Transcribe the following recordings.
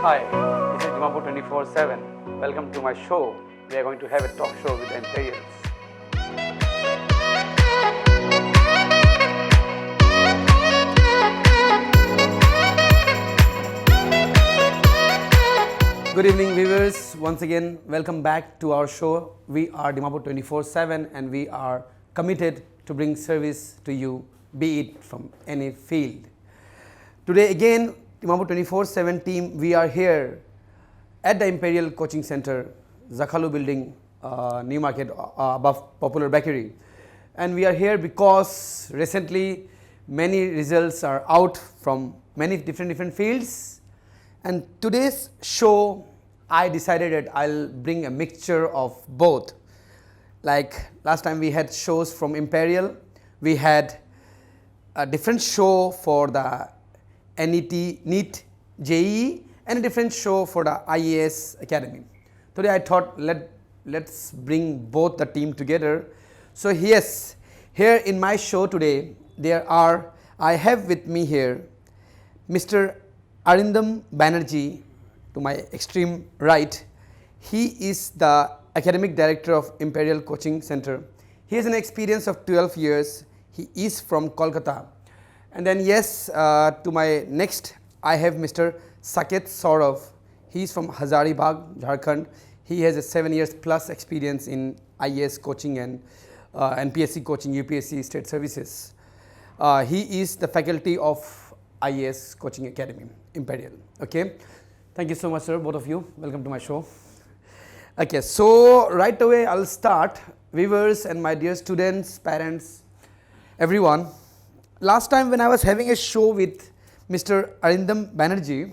Hi, this is Dimapur 24/7. Welcome to my show. We are going to have a talk show with the Imperials. Good evening, viewers. Once again, welcome back to our show. We are Dimapur 24/7 and we are committed to bring service to you, be it from any field. Today again, Dimapur 24/7 team, we are here at the Imperial Coaching Center, Zakhalu building, New Market, above Popular Bakery. And we are here because recently many results are out from many different fields. And today's show, I decided that I'll bring a mixture of both. Like last time we had shows from Imperial, we had a different show for the NEET, JEE, and a different show for the IAS Academy. Today I thought let's bring both the team together. So yes, here in my show today, I have with me here Mr. Arindam Banerjee to my extreme right. He is the Academic Director of Imperial Coaching Center. He has an experience of 12 years. He is from Kolkata. And then yes, to my next I have Mr. Saket Saurav. He is from Hazaribagh, Jharkhand. He has a 7 years plus experience in IAS coaching and NPSC coaching, UPSC state services. He is the faculty of IAS Coaching Academy, Imperial. Okay. Thank you so much, sir, both of you. Welcome to my show. Okay, so right away I'll start. Viewers and my dear students, parents, everyone. Last time when I was having a show with Mr. Arindam Banerjee,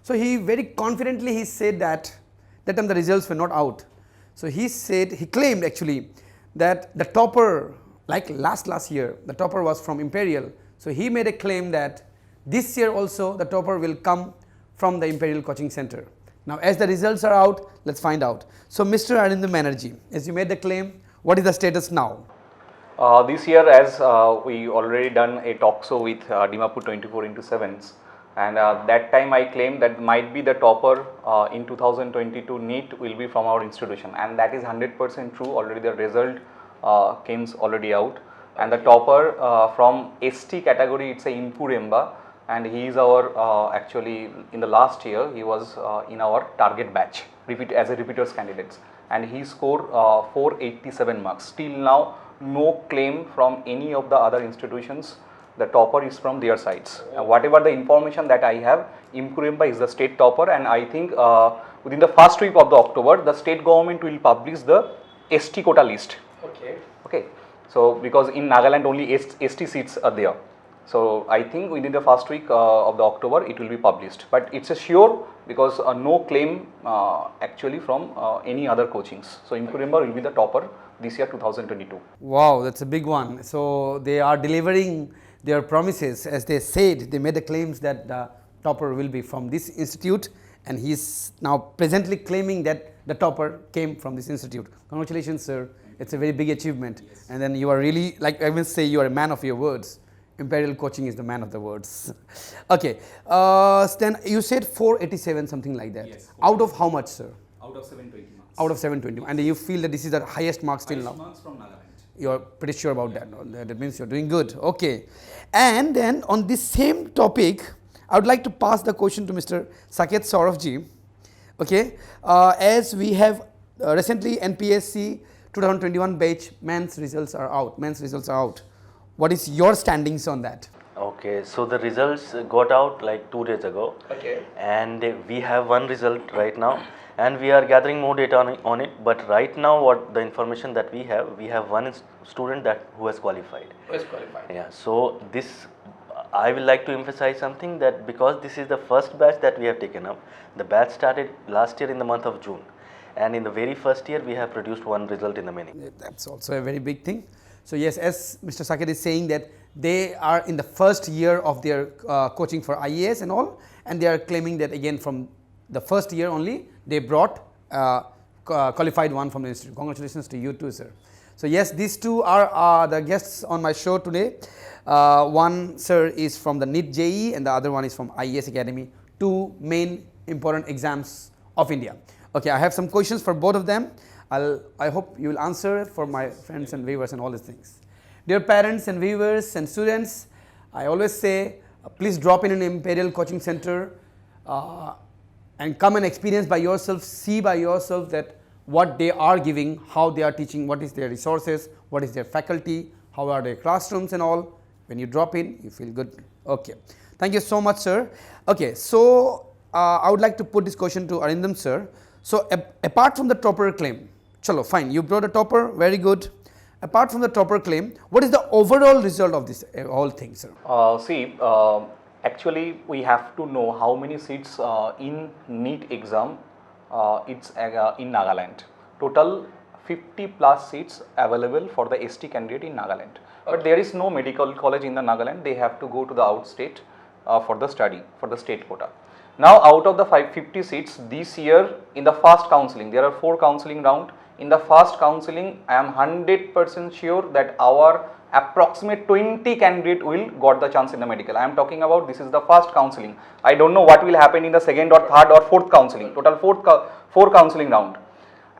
so he very confidently he said that time the results were not out. So he claimed actually that the topper, like last year, the topper was from Imperial. So he made a claim that this year also the topper will come from the Imperial Coaching Center. Now as the results are out, let's find out. So Mr. Arindam Banerjee, as you made the claim, what is the status now? This year, as we already done a talk show with Dimapur 24/7s, and that time I claimed that might be the topper in 2022 NEET will be from our institution, and that is 100% true. Already the result came already out, and the topper from ST category, it's a Impuremba, and he is our actually in the last year he was in our target batch as a repeaters candidates, and he scored 487 marks. Still now, no claim from any of the other institutions. The topper is from their sides. Whatever the information that I have, Impuremba is the state topper, and I think within the first week of the October, the state government will publish the ST quota list. Okay. So because in Nagaland only ST seats are there. So I think within the first week of the October it will be published. But it's a sure because no claim actually from any other coachings. So Impuremba will be the topper this year 2022. Wow, that's a big one. So they are delivering their promises. As they said, they made the claims that the topper will be from this institute, and he is now presently claiming that the topper came from this institute. Congratulations, sir. It's a very big achievement. Yes. And then you are really, like I will say, you are a man of your words. Imperial Coaching is the man of the words. Okay. Then you said 487, something like that. Yes. Out of how much, sir? Out of 720 marks. Out of 720. And you feel that this is the highest marks till now? Highest marks from Nagaland. You're pretty sure about that. No? That means you're doing good. Okay. And then on this same topic, I would like to pass the question to Mr. Saket Sauravji. Okay. As we have recently NPSC 2021 batch men's results are out. What is your standings on that? Okay, so the results got out like 2 days ago. Okay. And we have one result right now, and we are gathering more data on it. But right now, what the information that we have one student who has qualified. Yeah. So this, I will like to emphasize something, that because this is the first batch that we have taken up. The batch started last year in the month of June, and in the very first year we have produced one result in the many. That's also a very big thing. So yes, as Mr. Saket is saying that they are in the first year of their coaching for IAS and all, and they are claiming that again from the first year only they brought qualified one from the institute. Congratulations to you too, sir. So yes, these two are the guests on my show today. One, sir, is from the NEET JEE and the other one is from IAS Academy, two main important exams of India. Okay, I have some questions for both of them. I hope you will answer for my friends and viewers and all these things. Dear parents and viewers and students, I always say, please drop in an Imperial coaching center and come and experience by yourself, see by yourself that what they are giving, how they are teaching, what is their resources, what is their faculty, how are their classrooms and all. When you drop in, you feel good. Okay, thank you so much, sir. Okay, so I would like to put this question to Arindam, sir. So apart from the topper claim, chalo, fine, you brought a topper, very good. Apart from the topper claim, what is the overall result of this whole thing, sir? Actually, we have to know how many seats in NEET exam it's in Nagaland. Total 50 plus seats available for the ST candidate in Nagaland. But there is no medical college in the Nagaland. They have to go to the outstate for the study, for the state quota. Now, out of the 50 seats this year in the first counseling, there are 4 counseling rounds. In the first counseling, I am 100% sure that our approximate 20 candidate will got the chance in the medical. I am talking about this is the first counseling. I don't know what will happen in the second or third or fourth counseling. Total 4 counseling round.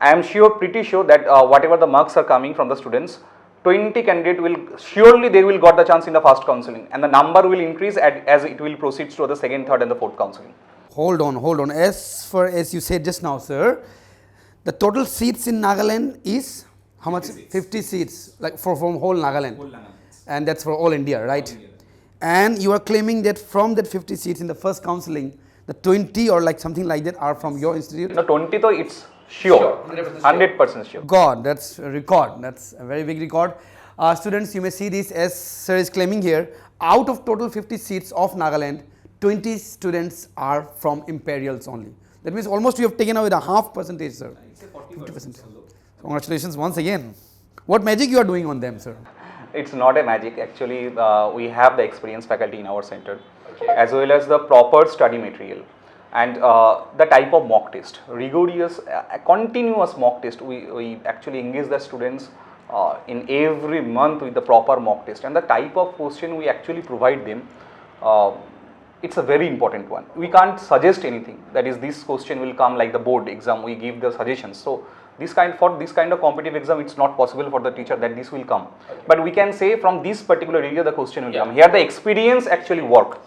I am sure, pretty sure that whatever the marks are coming from the students, 20 candidate will surely they will got the chance in the first counseling, and the number will increase as it will proceed to the second, third, and the fourth counseling. Hold on. As far as you said just now, sir, the total seats in Nagaland is how much? 50 seats, like from whole Nagaland. And that's for all India, right? And you are claiming that from that 50 seats in the first counseling, the 20 or like something like that are from your institute? No, 20 though it's sure, 100% sure. God, that's a record. That's a very big record. Students, you may see this as sir is claiming here. Out of total 50 seats of Nagaland, 20 students are from Imperials only. That means almost you have taken away the half percentage, sir. 50%. Congratulations once again. What magic you are doing on them, sir? It's not a magic. Actually, we have the experienced faculty in our center, as well as the proper study material and the type of mock test, rigorous, continuous mock test. We actually engage the students in every month with the proper mock test, and the type of question we actually provide them. It's a very important one. We can't suggest anything. That is, this question will come like the board exam. We give the suggestions. So this kind of competitive exam, it's not possible for the teacher that this will come. Okay. But we can say from this particular area the question will come. Here the experience actually work.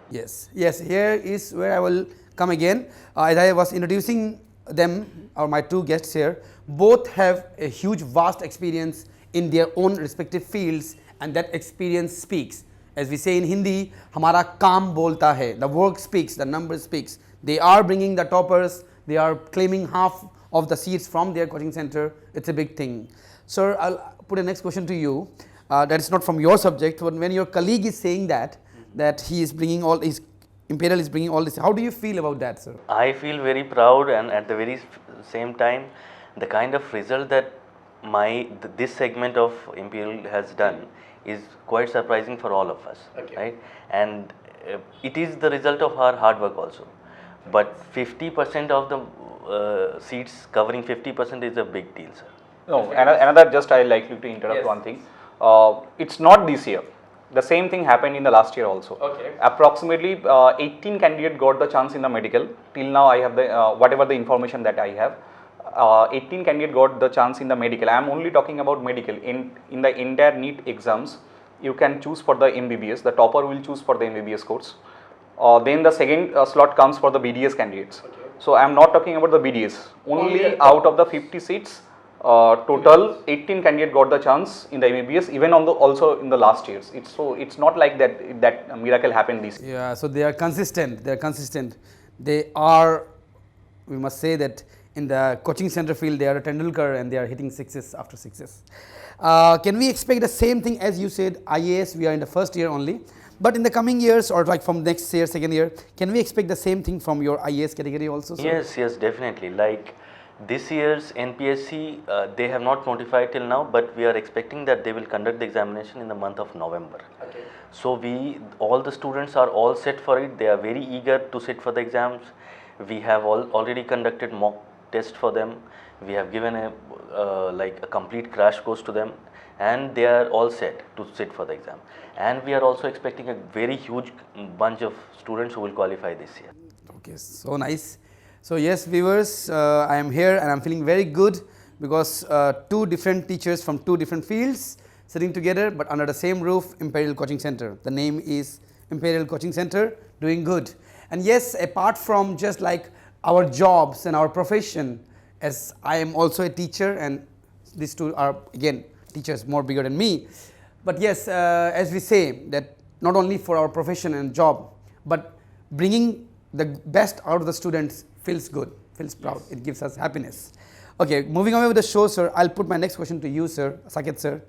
Yes. Here is where I will come again. As I was introducing them, or my 2 guests here, both have a huge, vast experience in their own respective fields, and that experience speaks. As we say in Hindi, हमारा काम बोलता है. The work speaks, the number speaks. They are bringing the toppers. They are claiming half of the seats from their coaching center. It's a big thing. Sir, I'll put a next question to you. That is not from your subject, but when your colleague is saying that he is bringing all his Imperial is bringing all this, how do you feel about that, sir? I feel very proud, and at the very same time, the kind of result that this segment of Imperial has done is quite surprising for all of us, right? And it is the result of our hard work also. But 50% of the seats covering 50% is a big deal, sir. No, another just I like you to interrupt one thing. It's not this year. The same thing happened in the last year also. Okay. Approximately 18 candidates got the chance in the medical. Till now I have the whatever the information that I have. 18 candidates got the chance in the medical. I am only talking about medical. In the entire NEET exams, you can choose for the MBBS. The topper will choose for the MBBS course. Then the second slot comes for the BDS candidates. Okay. So I am not talking about the BDS. Only out of the 50 seats, total 18 candidates got the chance in the MBBS, even also in the last years. It's not like that miracle happened this year. Yeah, so they are consistent. They are, we must say that in the coaching center field, they are a Tendulkar and they are hitting sixes after sixes. Can we expect the same thing as you said, IAS, we are in the first year only, but in the coming years or like from next year, second year, can we expect the same thing from your IAS category also, sir? Yes, definitely. Like this year's NPSC, they have not notified till now, but we are expecting that they will conduct the examination in the month of November. Okay. So all the students are all set for it. They are very eager to sit for the exams. We have already conducted mock test for them. We have given a complete crash course to them, and they are all set to sit for the exam. And we are also expecting a very huge bunch of students who will qualify this year. Okay, so nice. So yes, viewers, I am here and I'm feeling very good because two different teachers from two different fields sitting together but under the same roof, Imperial Coaching Center. The name is Imperial Coaching Center, doing good. And yes, apart from just like our jobs and our profession, as I am also a teacher and these two are again teachers more bigger than me. But yes, as we say that not only for our profession and job, but bringing the best out of the students feels good, feels proud, yes. It gives us happiness. Okay, moving on with the show, sir, I'll put my next question to you, sir, Saket, sir.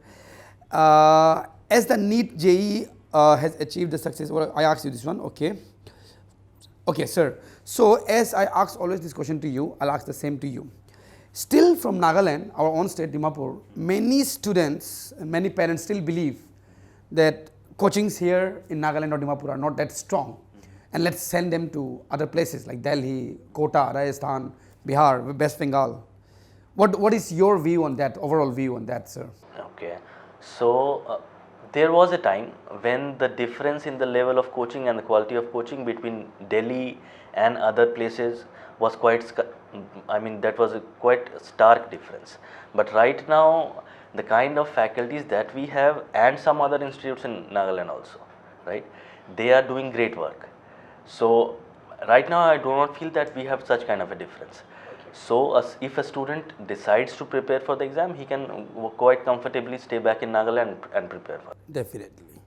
As the NEET JEE has achieved the success, well, I asked you this one, okay. Okay, sir. So, as I ask always this question to you, I'll ask the same to you. Still from Nagaland, our own state, Dimapur, many students and many parents still believe that coachings here in Nagaland or Dimapur are not that strong. And let's send them to other places like Delhi, Kota, Rajasthan, Bihar, West Bengal. What is your view on that, overall view on that, sir? Okay. So, there was a time when the difference in the level of coaching and the quality of coaching between Delhi and other places was quite, that was a quite stark difference. But right now, the kind of faculties that we have and some other institutes in Nagaland also, right, they are doing great work. So, right now I do not feel that we have such kind of a difference. So, if a student decides to prepare for the exam, he can quite comfortably stay back in Nagaland and prepare for it. Definitely.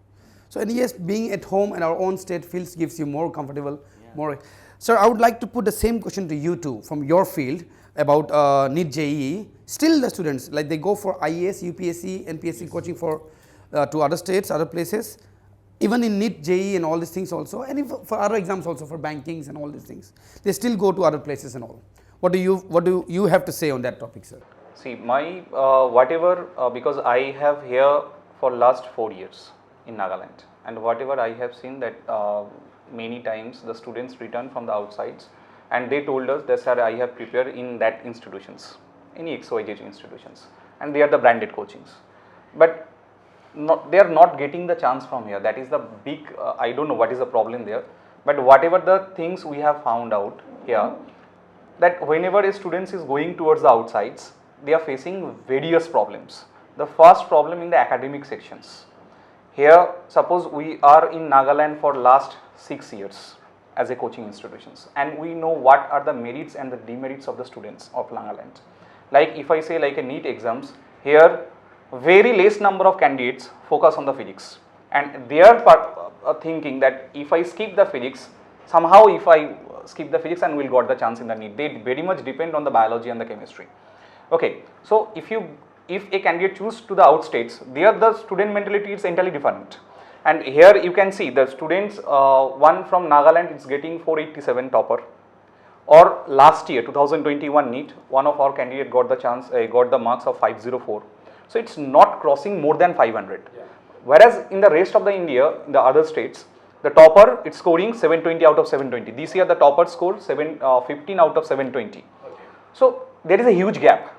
So, and yes, being at home in our own state feels gives you more comfortable, more. Sir, I would like to put the same question to you too, from your field about NEET JEE. Still the students, like they go for IAS, UPSC, NPSC coaching for to other states, other places. Even in NEET, JEE and all these things also, and if for other exams also, for bankings and all these things, they still go to other places and all. What do you have to say on that topic, sir? See, my whatever, because I have here for last 4 years in Nagaland, and whatever I have seen that many times the students return from the outsides and they told us that, sir, I have prepared in that institutions, any XYZ institutions, and they are the branded coachings. But they are not getting the chance from here. That is the big, I don't know what is the problem there, but whatever the things we have found out here, that whenever a student is going towards the outsides, they are facing various problems. The first problem in the academic sections. Here, suppose we are in Nagaland for last 6 years as a coaching institutions, and we know what are the merits and the demerits of the students of Nagaland. Like if I say like a NEET exams, here very less number of candidates focus on the physics, and they are thinking that if I skip the physics, somehow if I skip the physics and will got the chance in the NEET. They very much depend on the biology and the chemistry. Okay, so if a candidate choose to the outstates, there the student mentality is entirely different. And here you can see the students, one from Nagaland is getting 487 topper, or last year 2021 NEET, one of our candidate got the chance, got the marks of 504. So it's not crossing more than 500. Yeah. Whereas in the rest of the India, in the other states, the topper it's scoring 720 out of 720. This year the topper scored 15 out of 720. Okay. So there is a huge gap,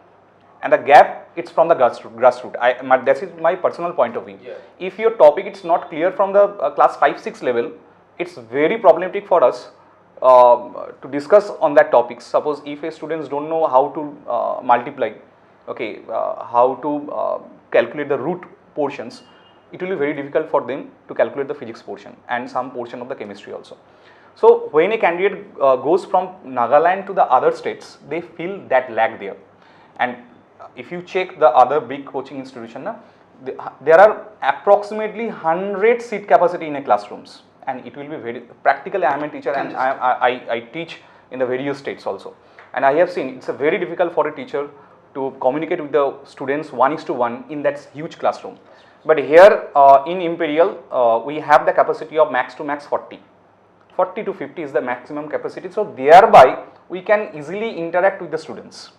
and the gap it's from the grassroots. That is my personal point of view. Yeah. If your topic it's not clear from the class 5-6 level, it's very problematic for us to discuss on that topic. Suppose if a students don't know how to multiply, okay, how to calculate the root portions, it will be very difficult for them to calculate the physics portion and some portion of the chemistry also. So when a candidate goes from Nagaland to the other states, they feel that lag there. And if you check the other big coaching institution, there are approximately 100 seat capacity in a classrooms, and it will be very practically. I am a teacher and I teach in the various states also, and I have seen it's a very difficult for a teacher to communicate with the students 1:1 in that huge classroom. But here in Imperial, we have the capacity of max to max 40 to 50 is the maximum capacity. So thereby we can easily interact with the students,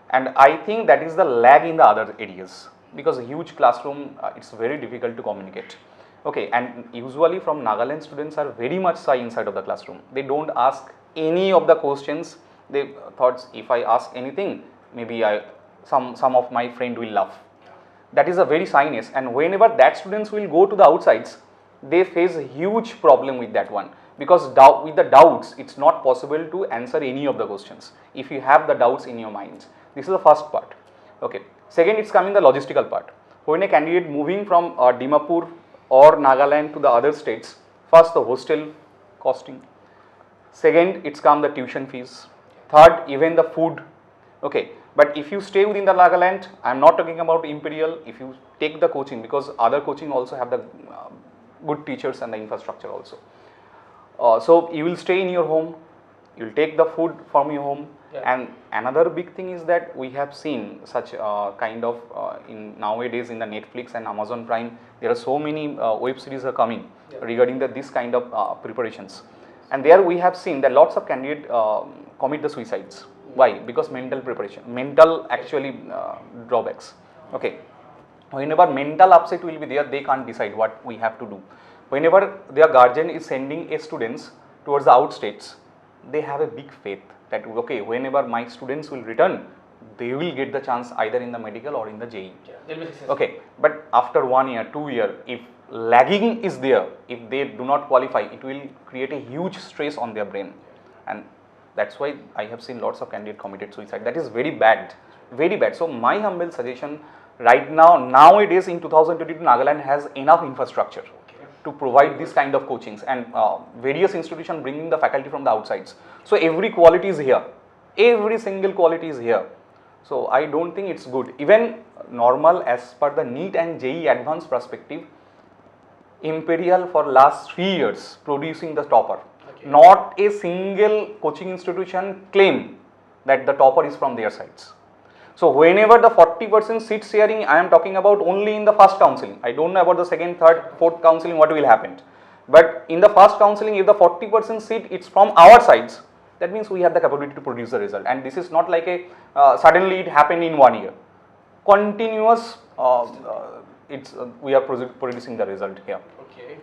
and I think that is the lag in the other areas, because a huge classroom it's very difficult to communicate. Okay, and usually from Nagaland students are very much shy inside of the classroom. They don't ask any of the questions. They thought if I ask anything, maybe some of my friend will laugh. That is a very shyness, and whenever that students will go to the outsides, they face a huge problem with that one, because with the doubts it's not possible to answer any of the questions if you have the doubts in your minds. This is the first part. Okay. Second, it's coming the logistical part. When a candidate moving from Dimapur or Nagaland to the other states, first the hostel costing, second it's come the tuition fees, third even the food. Okay, but if you stay within the Nagaland, I am not talking about Imperial, if you take the coaching, because other coaching also have the good teachers and the infrastructure also. So you will stay in your home, you will take the food from your home. And another big thing is that we have seen such kind of in nowadays in the Netflix and Amazon Prime, there are so many web series are coming regarding this kind of preparations, and there we have seen that lots of candidates commit the suicides. Why? Because mental preparation, mental actually drawbacks. Okay, whenever mental upset will be there, they can't decide what we have to do. Whenever their guardian is sending a students towards the outstates, they have a big faith that okay, whenever my students will return, they will get the chance either in the medical or in the JEE. Okay, but after 1 year, 2 year, if lagging is there, if they do not qualify, it will create a huge stress on their brain, and that's why I have seen lots of candidates committed suicide. That is very bad, very bad. So my humble suggestion right now, nowadays in 2022, Nagaland has enough infrastructure to provide this kind of coachings, and various institutions bringing the faculty from the outsides. So every quality is here, every single quality is here. So I don't think it's good. Even normal as per the NEET and JEE advanced perspective, Imperial for last 3 years producing the topper. Not a single coaching institution claim that the topper is from their sides. So whenever the 40% seat sharing, I am talking about only in the first counseling. I don't know about the second, third, fourth counseling what will happen. But in the first counseling, if the 40% seat it's from our sides, that means we have the capability to produce the result. And this is not like a suddenly it happened in 1 year. Continuous, we are producing the result here. Okay.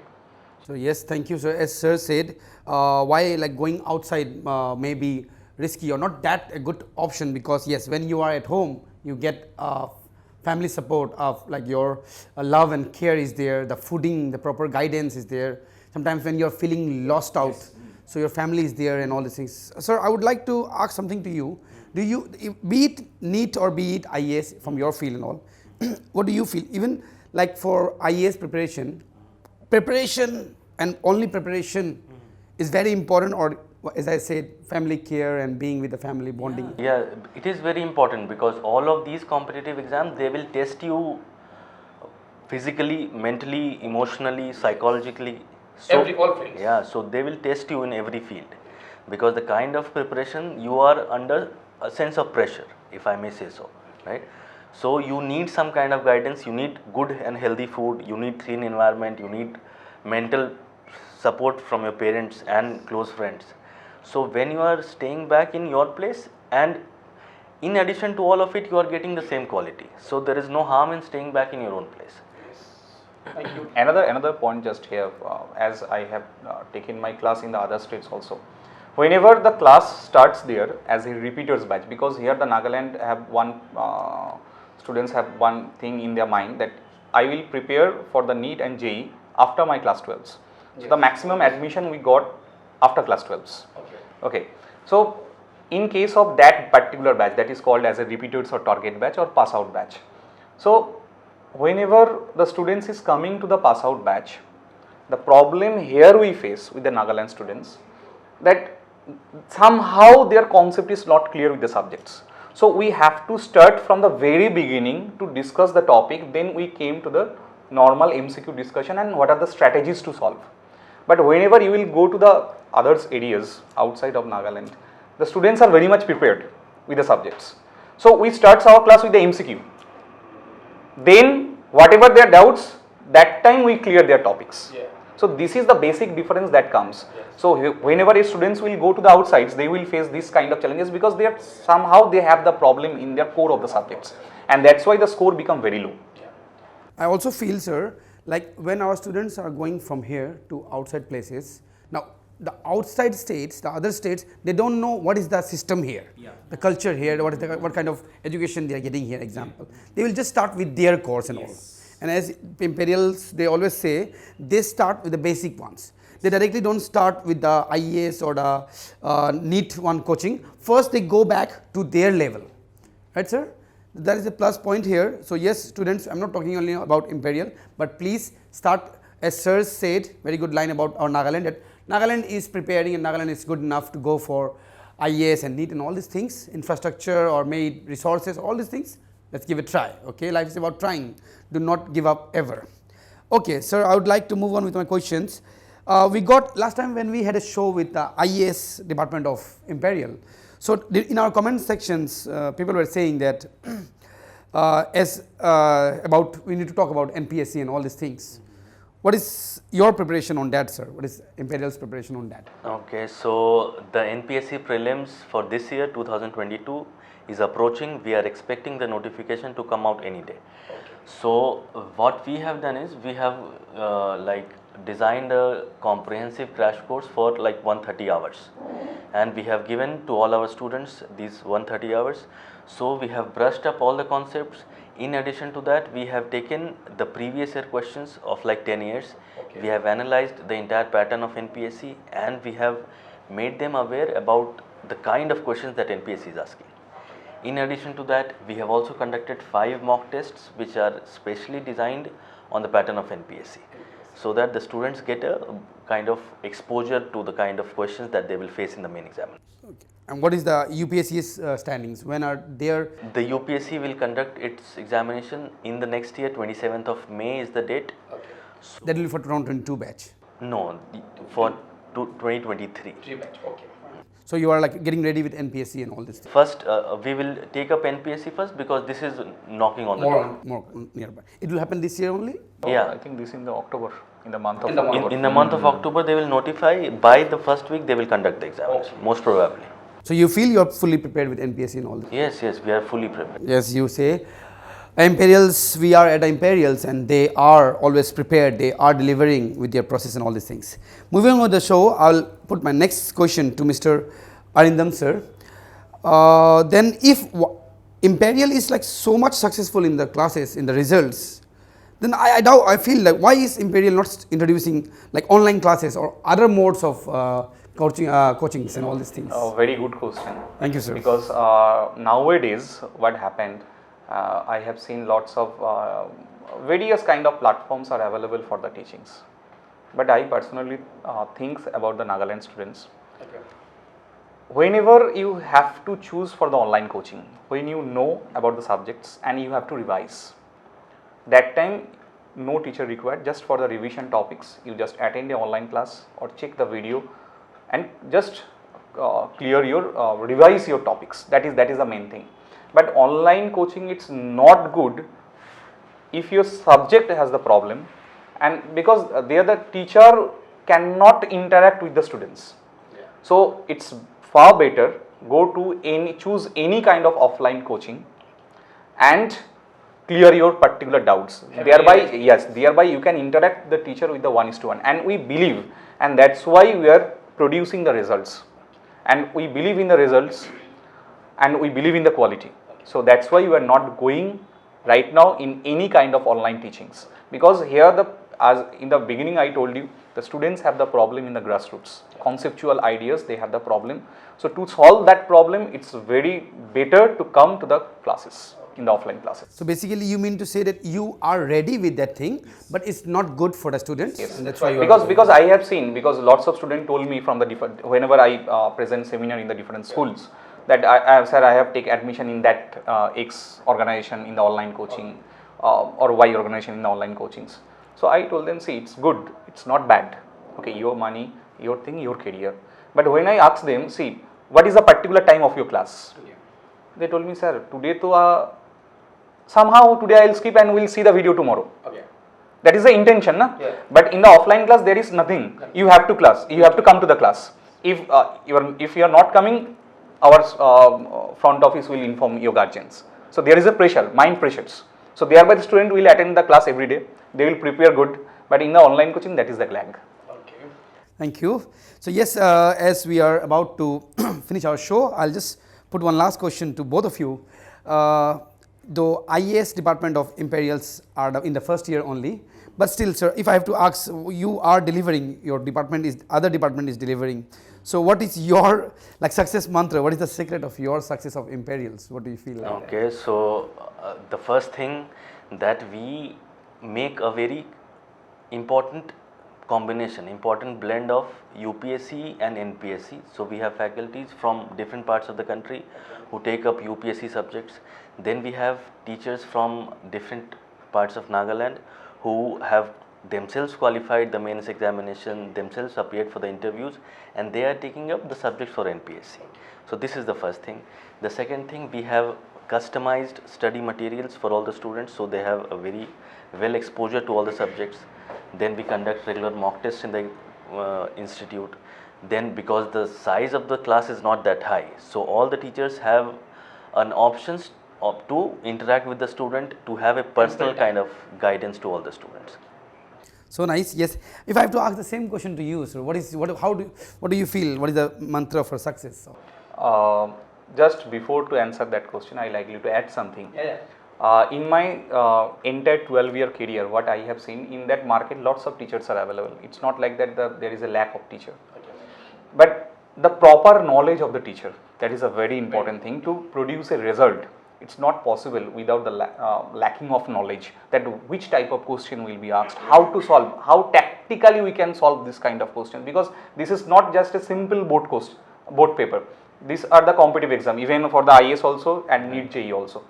So yes, thank you, sir. As sir said, why like going outside may be risky or not that a good option, because yes, when you are at home, you get family support of like your love and care is there, the fooding, the proper guidance is there. Sometimes when you're feeling lost out, so your family is there and all these things. Sir, I would like to ask something to you. Do you, be it NEET or be it IAS from your field and all, what do you feel? Even like for IAS preparation and only preparation is very important, or as I said, family care and being with the family, bonding. Yeah, it is very important, because all of these competitive exams, they will test you physically, mentally, emotionally, psychologically. So, all fields. Yeah, so they will test you in every field, because the kind of preparation you are under a sense of pressure, if I may say so, right? So you need some kind of guidance, you need good and healthy food, you need clean environment, you need mental support from your parents and close friends. So when you are staying back in your place, and in addition to all of it, you are getting the same quality. So there is no harm in staying back in your own place. Thank you. Another point just here, as I have taken my class in the other states also. Whenever the class starts there as a repeaters batch, because here the Nagaland have students have one thing in their mind, that I will prepare for the NEET and JEE after my class 12s. So the maximum admission we got after class 12s. Okay. So in case of that particular batch, that is called as a repeaters or target batch or pass out batch. So whenever the students is coming to the pass out batch, the problem here we face with the Nagaland students, that somehow their concept is not clear with the subjects. So we have to start from the very beginning to discuss the topic, then we came to the normal MCQ discussion and what are the strategies to solve. But whenever you will go to the other areas outside of Nagaland, the students are very much prepared with the subjects. So we start our class with the MCQ. Then whatever their doubts, that time we clear their topics. So this is the basic difference that comes. So whenever a students will go to the outsides, they will face this kind of challenges, because they are somehow they have the problem in their core of the subjects, and that's why the score become very low. I also feel, sir, like when our students are going from here to outside places, now the outside states, the other states, they don't know what is the system here, the culture here, what kind of education they are getting here, example. They will just start with their course and all. And as Imperials, they always say, they start with the basic ones. They directly don't start with the IAS or the NEET one coaching. First, they go back to their level. Right, sir? That is a plus point here. So, yes, students, I am not talking only about Imperial, but please start, as sir said, very good line about our Nagaland, that Nagaland is preparing and Nagaland is good enough to go for IAS and NEET and all these things, infrastructure or made resources, all these things. Let's give it a try. Okay, life is about trying. Do not give up ever. Okay, sir, I would like to move on with my questions. We got last time when we had a show with the IAS department of Imperial. So in our comment sections, people were saying that we need to talk about NPSC and all these things. What is your preparation on that, sir? What is Imperial's preparation on that? Okay, so the NPSC prelims for this year 2022 is approaching. We are expecting the notification to come out any day. So what we have done is we have designed a comprehensive crash course for like 130 hours, and we have given to all our students these 130 hours. So we have brushed up all the concepts. In addition to that, we have taken the previous year questions of like 10 years. We have analyzed the entire pattern of NPSC, and we have made them aware about the kind of questions that NPSC is asking. In addition to that, we have also conducted 5 mock tests which are specially designed on the pattern of NPSC, so that the students get a kind of exposure to the kind of questions that they will face in the main examination. Okay. And what is the UPSC's standings? When are there? The UPSC will conduct its examination in the next year. 27th of May is the date. Okay. So that will be for 2022 batch? No, for 2023. Batch. Okay. So you are like getting ready with NPSC and all this? First, we will take up NPSC first, because this is knocking on the door. More nearby. It will happen this year only? Yeah, I think this in the October, in the month of October. In the month of October, they will notify. By the first week, they will conduct the examination, most probably. So you feel you are fully prepared with NPSC and all this? Yes, yes, we are fully prepared. Yes, you say. Imperials, we are at Imperials and they are always prepared, they are delivering with their process and all these things. Moving on with the show, I will put my next question to Mr. Arindam sir. Then if Imperial is like so much successful in the classes, in the results, then I feel like why is Imperial not introducing like online classes or other modes of coachings and all these things? Very good question. Thank you, sir. Because nowadays what happened, I have seen lots of various kind of platforms are available for the teachings. But I personally think about the Nagaland students. Okay. Whenever you have to choose for the online coaching, when you know about the subjects and you have to revise, that time no teacher required, just for the revision topics, you just attend the online class or check the video and just revise your topics. That is the main thing. But online coaching, it's not good if your subject has the problem, and because there the teacher cannot interact with the students. Yeah. So it's far better choose any kind of offline coaching and clear your particular doubts. Thereby you can interact the teacher with the 1:1, and we believe, and that's why we are producing the results, and we believe in the results and we believe in the quality. So that's why we are not going right now in any kind of online teachings, because here as in the beginning I told you, the students have the problem in the grassroots, conceptual ideas, they have the problem. So to solve that problem, it's very better to come to the classes, in the offline classes. So basically you mean to say that you are ready with that thing, but it's not good for the students? Yes, and that's why because I have seen, because lots of students told me from the different, whenever I present seminar in the different schools, that I have taken admission in that X organization in the online coaching or Y organization in the online coachings. So I told them, see, it's good, it's not bad. Okay, your money, your thing, your career. But when I asked them, see, what is the particular time of your class? Yeah. They told me, sir, today somehow today I will skip and we'll see the video tomorrow. Okay. That is the intention, na? Yeah. But in the offline class there is nothing. You have to come to the class. If you are not coming, our front office will inform your guardians. So there is a pressure, mind pressures. So thereby the student will attend the class every day. They will prepare good. But in the online coaching, that is the lag. Okay. Thank you. So yes, as we are about to finish our show, I'll just put one last question to both of you. though IAS department of Imperials are in the first year only, but still, sir, if I have to ask, you are delivering, your department is, other department is delivering. So what is your like success mantra? What is the secret of your success of Imperials? What do you feel like? Okay, so the first thing that we make a very important combination, important blend of UPSC and NPSC. So we have faculties from different parts of the country who take up UPSC subjects. Then we have teachers from different parts of Nagaland who have themselves qualified the mains examination, themselves appeared for the interviews, and they are taking up the subjects for NPSC. So this is the first thing. The second thing, we have customized study materials for all the students, so they have a very well exposure to all the subjects. Then we conduct regular mock tests in the institute. Then because the size of the class is not that high, so all the teachers have an options to interact with the student, to have a personal kind of guidance to all the students. So nice. Yes. If I have to ask the same question to you, sir, what do you feel? What is the mantra for success? Just before to answer that question, I like you to add something. In my entire 12-year career, what I have seen in that market, lots of teachers are available. It's not like that there is a lack of teacher. But the proper knowledge of the teacher, that is a very important thing to produce a result. It's not possible without the lacking of knowledge, that which type of question will be asked, how to solve, how tactically we can solve this kind of question, because this is not just a simple board paper. These are the competitive exam, even for the IAS also and NEET JEE also.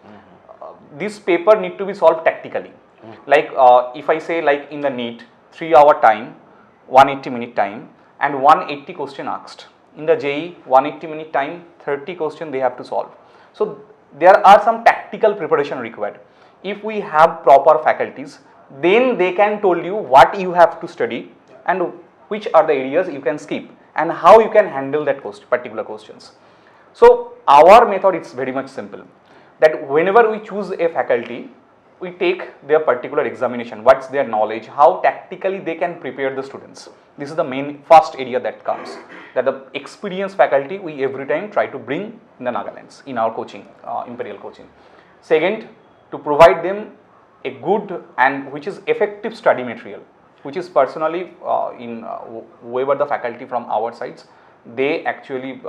This paper need to be solved tactically. Like if I say, like in the NEET, 3-hour time, 180-minute time and 180 question asked. In the JEE, 180-minute time, 30 question they have to solve. So there are some tactical preparation required. If we have proper faculties, then they can tell you what you have to study and which are the areas you can skip and how you can handle that particular questions. So our method is very much simple, that whenever we choose a faculty, we take their particular examination, what's their knowledge, how tactically they can prepare the students. This is the main first area that comes, that the experienced faculty we every time try to bring in the Nagalands in our coaching, Imperial coaching. Second, to provide them a good and which is effective study material, which is personally in whoever the faculty from our sides, they actually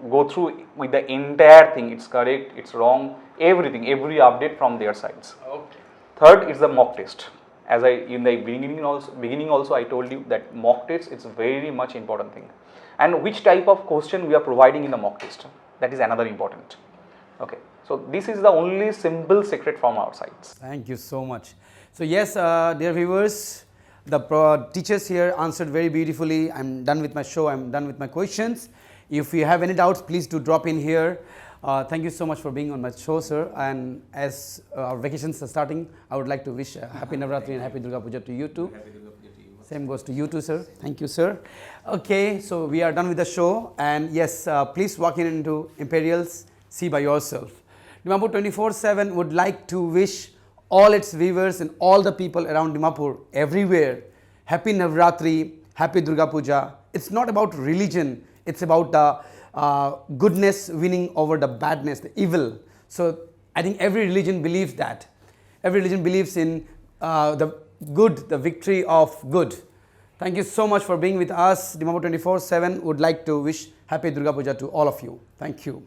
go through with the entire thing, it's correct, it's wrong, everything, every update from their sides. Okay. Third is the mock test. As in the beginning also I told you that mock test is very much important thing. And which type of question we are providing in the mock test, that is another important. Okay. So this is the only simple secret from our sides. Thank you so much. So yes, dear viewers, the teachers here answered very beautifully. I'm done with my show, I'm done with my questions. If you have any doubts, please do drop in here. Thank you so much for being on my show, sir. And as our vacations are starting, I would like to wish a happy Navratri and happy Durga Puja to you too. Happy Durga Puja to you. Same goes to you too, sir. Thank you, sir. Okay, so we are done with the show. And yes, please walk in into Imperials, see by yourself. Dimapur 24/7 would like to wish all its viewers and all the people around Dimapur, everywhere, happy Navratri, happy Durga Puja. It's not about religion. It's about the goodness winning over the badness, the evil. So I think every religion believes that. Every religion believes in the good, the victory of good. Thank you so much for being with us. Dimapur 24/7 would like to wish happy Durga Puja to all of you. Thank you.